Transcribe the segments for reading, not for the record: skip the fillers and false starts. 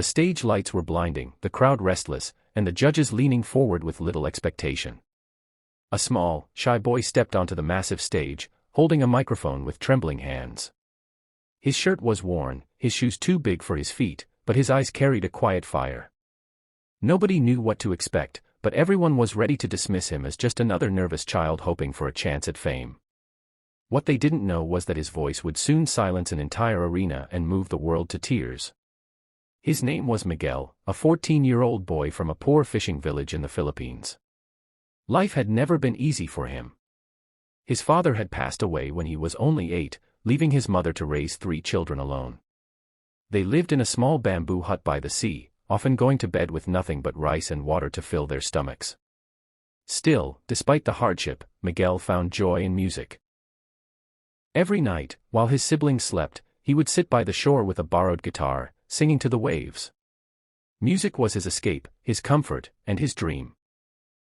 The stage lights were blinding, the crowd restless, and the judges leaning forward with little expectation. A small, shy boy stepped onto the massive stage, holding a microphone with trembling hands. His shirt was worn, his shoes too big for his feet, but his eyes carried a quiet fire. Nobody knew what to expect, but everyone was ready to dismiss him as just another nervous child hoping for a chance at fame. What they didn't know was that his voice would soon silence an entire arena and move the world to tears. His name was Miguel, a 14-year-old boy from a poor fishing village in the Philippines. Life had never been easy for him. His father had passed away when he was only 8, leaving his mother to raise 3 children alone. They lived in a small bamboo hut by the sea, often going to bed with nothing but rice and water to fill their stomachs. Still, despite the hardship, Miguel found joy in music. Every night, while his siblings slept, he would sit by the shore with a borrowed guitar, singing to the waves. Music was his escape, his comfort, and his dream.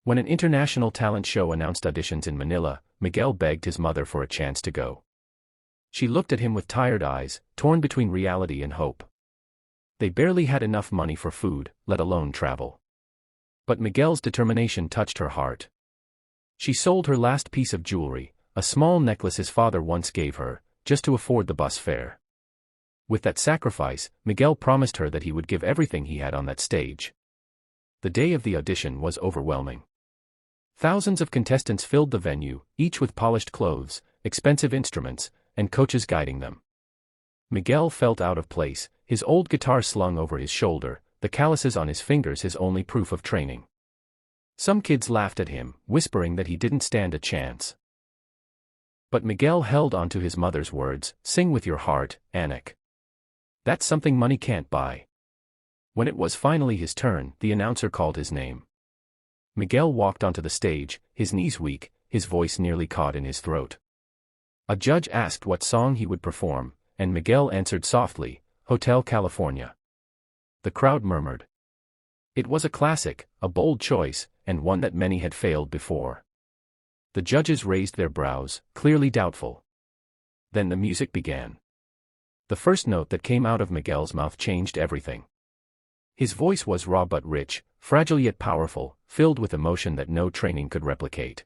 When an international talent show announced auditions in Manila, Miguel begged his mother for a chance to go. She looked at him with tired eyes, torn between reality and hope. They barely had enough money for food, let alone travel. But Miguel's determination touched her heart. She sold her last piece of jewelry, a small necklace his father once gave her, just to afford the bus fare. With that sacrifice, Miguel promised her that he would give everything he had on that stage. The day of the audition was overwhelming. Thousands of contestants filled the venue, each with polished clothes, expensive instruments, and coaches guiding them. Miguel felt out of place, his old guitar slung over his shoulder, the calluses on his fingers his only proof of training. Some kids laughed at him, whispering that he didn't stand a chance. But Miguel held on to his mother's words, "Sing with your heart, Anak. That's something money can't buy." When it was finally his turn, the announcer called his name. Miguel walked onto the stage, his knees weak, his voice nearly caught in his throat. A judge asked what song he would perform, and Miguel answered softly, "Hotel California." The crowd murmured. It was a classic, a bold choice, and one that many had failed before. The judges raised their brows, clearly doubtful. Then the music began. The first note that came out of Miguel's mouth changed everything. His voice was raw but rich, fragile yet powerful, filled with emotion that no training could replicate.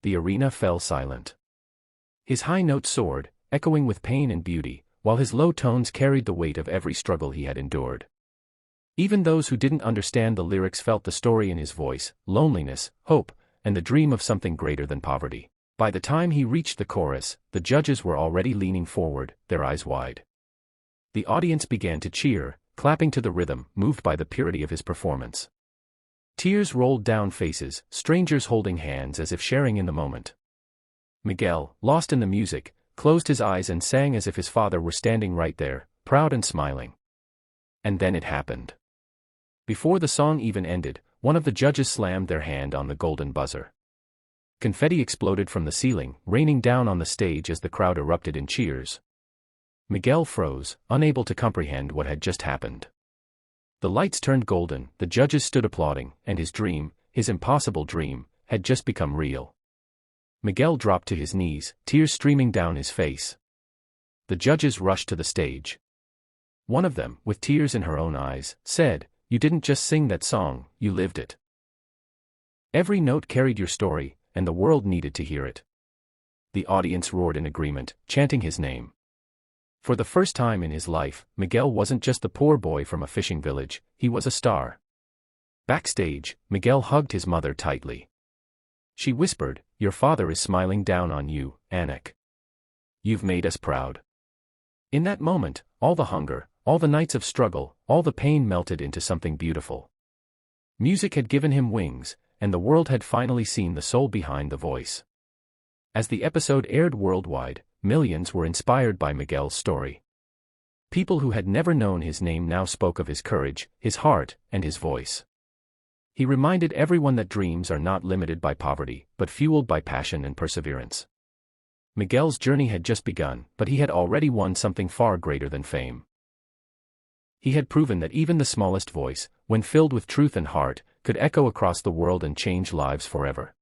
The arena fell silent. His high notes soared, echoing with pain and beauty, while his low tones carried the weight of every struggle he had endured. Even those who didn't understand the lyrics felt the story in his voice, loneliness, hope, and the dream of something greater than poverty. By the time he reached the chorus, the judges were already leaning forward, their eyes wide. The audience began to cheer, clapping to the rhythm, moved by the purity of his performance. Tears rolled down faces, strangers holding hands as if sharing in the moment. Miguel, lost in the music, closed his eyes and sang as if his father were standing right there, proud and smiling. And then it happened. Before the song even ended, one of the judges slammed their hand on the golden buzzer. Confetti exploded from the ceiling, raining down on the stage as the crowd erupted in cheers. Miguel froze, unable to comprehend what had just happened. The lights turned golden, the judges stood applauding, and his dream, his impossible dream, had just become real. Miguel dropped to his knees, tears streaming down his face. The judges rushed to the stage. One of them, with tears in her own eyes, said, "You didn't just sing that song, you lived it. Every note carried your story, and the world needed to hear it." The audience roared in agreement, chanting his name. For the first time in his life, Miguel wasn't just the poor boy from a fishing village, he was a star. Backstage, Miguel hugged his mother tightly. She whispered, "Your father is smiling down on you, Anak. You've made us proud." In that moment, all the hunger, all the nights of struggle, all the pain melted into something beautiful. Music had given him wings, and the world had finally seen the soul behind the voice. As the episode aired worldwide, millions were inspired by Miguel's story. People who had never known his name now spoke of his courage, his heart, and his voice. He reminded everyone that dreams are not limited by poverty, but fueled by passion and perseverance. Miguel's journey had just begun, but he had already won something far greater than fame. He had proven that even the smallest voice, when filled with truth and heart, could echo across the world and change lives forever.